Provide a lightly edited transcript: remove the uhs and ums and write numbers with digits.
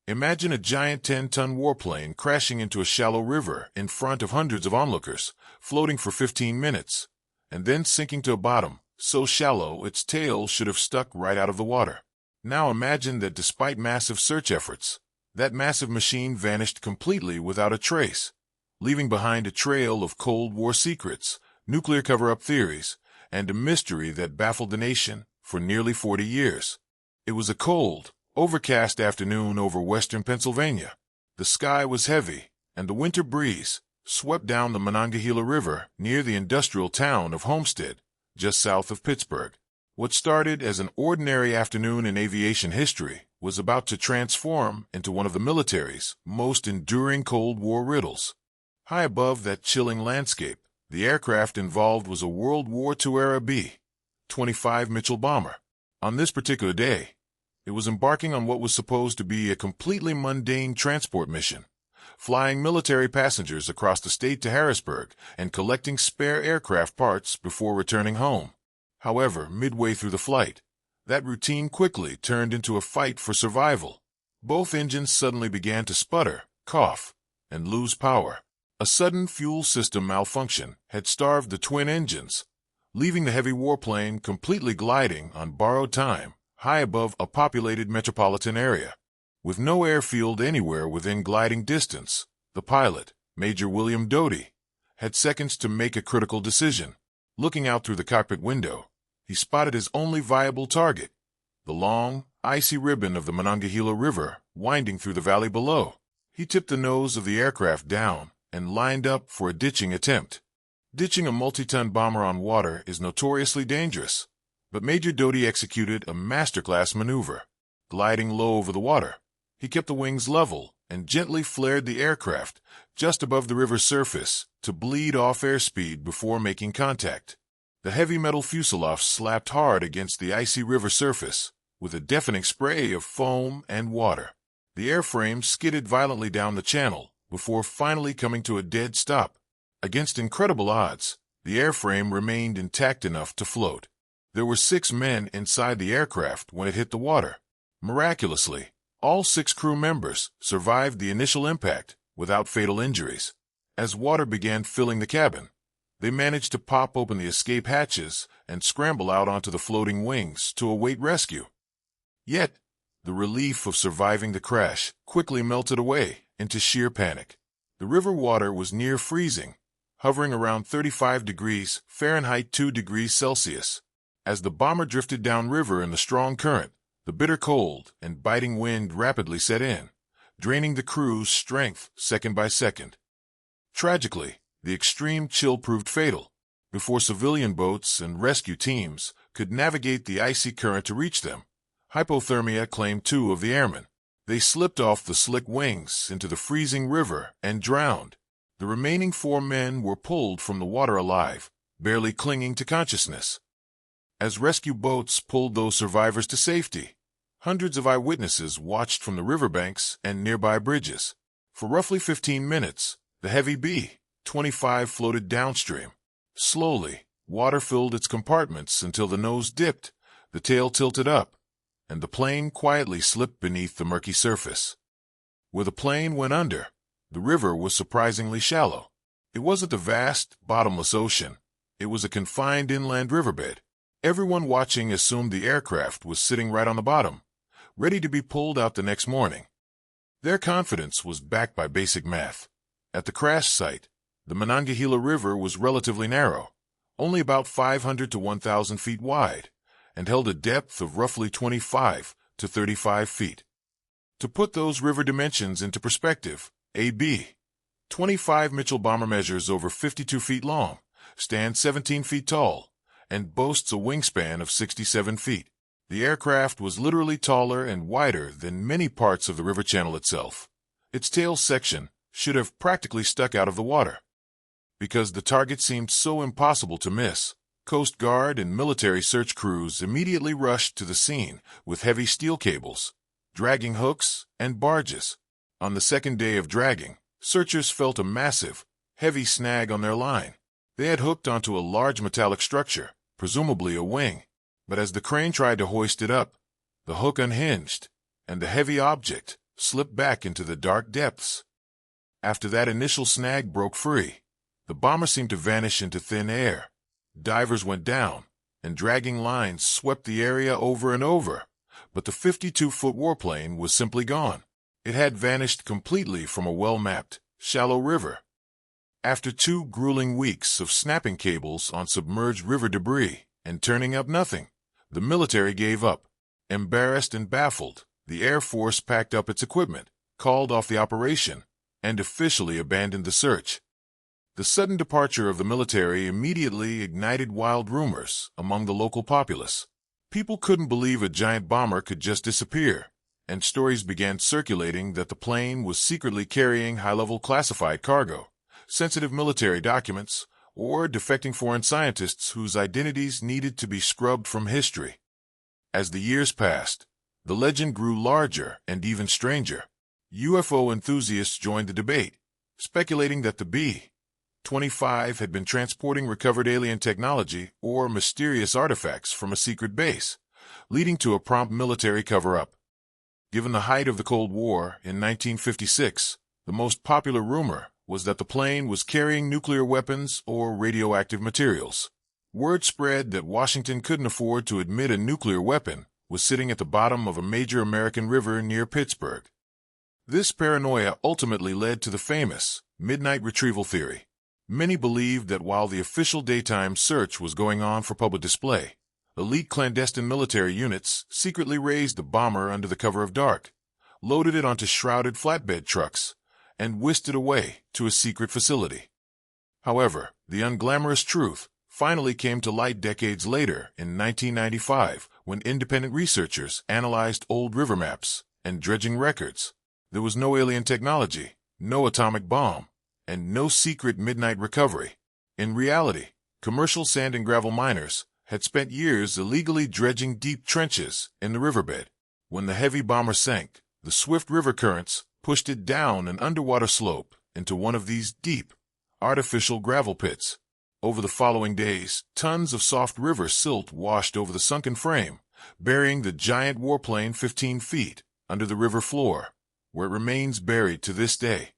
Imagine a giant 10-ton warplane crashing into a shallow river in front of hundreds of onlookers, floating for 15 minutes, and then sinking to a bottom so shallow its tail should have stuck right out of the water. Now imagine that despite massive search efforts, that massive machine vanished completely without a trace, leaving behind a trail of Cold War secrets, nuclear cover-up theories, and a mystery that baffled the nation for nearly 40 years. It was a cold, overcast afternoon over western Pennsylvania. The sky was heavy, and the winter breeze swept down the Monongahela River near the industrial town of Homestead, just south of Pittsburgh. What started as an ordinary afternoon in aviation history was about to transform into one of the military's most enduring Cold War riddles. High above that chilling landscape, the aircraft involved was a World War II-era B-25 Mitchell bomber. On this particular day, it was embarking on what was supposed to be a completely mundane transport mission, flying military passengers across the state to Harrisburg and collecting spare aircraft parts before returning home. However, midway through the flight, that routine quickly turned into a fight for survival. Both engines suddenly began to sputter, cough, and lose power. A sudden fuel system malfunction had starved the twin engines, leaving the heavy warplane completely gliding on borrowed time high above a populated metropolitan area. With no airfield anywhere within gliding distance, the pilot, Major William Doty, had seconds to make a critical decision. Looking out through the cockpit window, he spotted his only viable target, the long, icy ribbon of the Monongahela River winding through the valley below. He tipped the nose of the aircraft down and lined up for a ditching attempt. Ditching a multi-ton bomber on water is notoriously dangerous, but Major Doty executed a masterclass maneuver. Gliding low over the water, he kept the wings level and gently flared the aircraft just above the river's surface to bleed off airspeed before making contact. The heavy metal fuselage slapped hard against the icy river surface with a deafening spray of foam and water. The airframe skidded violently down the channel before finally coming to a dead stop. Against incredible odds, the airframe remained intact enough to float. There were 6 men inside the aircraft when it hit the water. Miraculously, all 6 crew members survived the initial impact without fatal injuries. As water began filling the cabin, they managed to pop open the escape hatches and scramble out onto the floating wings to await rescue. Yet, the relief of surviving the crash quickly melted away into sheer panic. The river water was near freezing, hovering around 35 degrees Fahrenheit 2 degrees Celsius. As the bomber drifted downriver in the strong current, the bitter cold and biting wind rapidly set in, draining the crew's strength second by second. Tragically, the extreme chill proved fatal. Before civilian boats and rescue teams could navigate the icy current to reach them, hypothermia claimed 2 of the airmen. They slipped off the slick wings into the freezing river and drowned. The remaining 4 men were pulled from the water alive, barely clinging to consciousness. As rescue boats pulled those survivors to safety, hundreds of eyewitnesses watched from the riverbanks and nearby bridges. For roughly 15 minutes, the heavy B-25 floated downstream. Slowly, water filled its compartments until the nose dipped, the tail tilted up, and the plane quietly slipped beneath the murky surface. Where the plane went under, the river was surprisingly shallow. It wasn't a vast, bottomless ocean. It was a confined inland riverbed. Everyone watching assumed the aircraft was sitting right on the bottom, ready to be pulled out the next morning. Their confidence was backed by basic math. At the crash site, the Monongahela River was relatively narrow, only about 500 to 1,000 feet wide, and held a depth of roughly 25 to 35 feet. To put those river dimensions into perspective, a B-25 Mitchell bomber measures over 52 feet long, stands 17 feet tall, and boasts a wingspan of 67 feet. The aircraft was literally taller and wider than many parts of the river channel itself. Its tail section should have practically stuck out of the water. Because the target seemed so impossible to miss, Coast Guard and military search crews immediately rushed to the scene with heavy steel cables, dragging hooks, and barges. On the second day of dragging, searchers felt a massive, heavy snag on their line. They had hooked onto a large metallic structure, presumably a wing, but as the crane tried to hoist it up, the hook unhinged, and the heavy object slipped back into the dark depths. After that initial snag broke free, the bomber seemed to vanish into thin air. Divers went down, and dragging lines swept the area over and over, but the 52-foot warplane was simply gone. It had vanished completely from a well-mapped, shallow river. After 2 grueling weeks of snapping cables on submerged river debris and turning up nothing, the military gave up. Embarrassed and baffled, the Air Force packed up its equipment, called off the operation, and officially abandoned the search. The sudden departure of the military immediately ignited wild rumors among the local populace. People couldn't believe a giant bomber could just disappear, and stories began circulating that the plane was secretly carrying high-level classified cargo, sensitive military documents, or defecting foreign scientists whose identities needed to be scrubbed from history. As the years passed, the legend grew larger and even stranger. UFO enthusiasts joined the debate, speculating that the B-25 had been transporting recovered alien technology or mysterious artifacts from a secret base, leading to a prompt military cover-up. Given the height of the Cold War in 1956, the most popular rumor was that the plane was carrying nuclear weapons or radioactive materials. Word spread that Washington couldn't afford to admit a nuclear weapon was sitting at the bottom of a major American river near Pittsburgh. This paranoia ultimately led to the famous midnight retrieval theory. Many believed that while the official daytime search was going on for public display, elite clandestine military units secretly raised the bomber under the cover of dark, loaded it onto shrouded flatbed trucks, and whisked it away to a secret facility. However, the unglamorous truth finally came to light decades later in 1995 when independent researchers analyzed old river maps and dredging records. There was no alien technology, no atomic bomb, and no secret midnight recovery. In reality, commercial sand and gravel miners had spent years illegally dredging deep trenches in the riverbed. When the heavy bomber sank, the swift river currents pushed it down an underwater slope into one of these deep, artificial gravel pits. Over the following days, tons of soft river silt washed over the sunken frame, burying the giant warplane 15 feet under the river floor, where it remains buried to this day.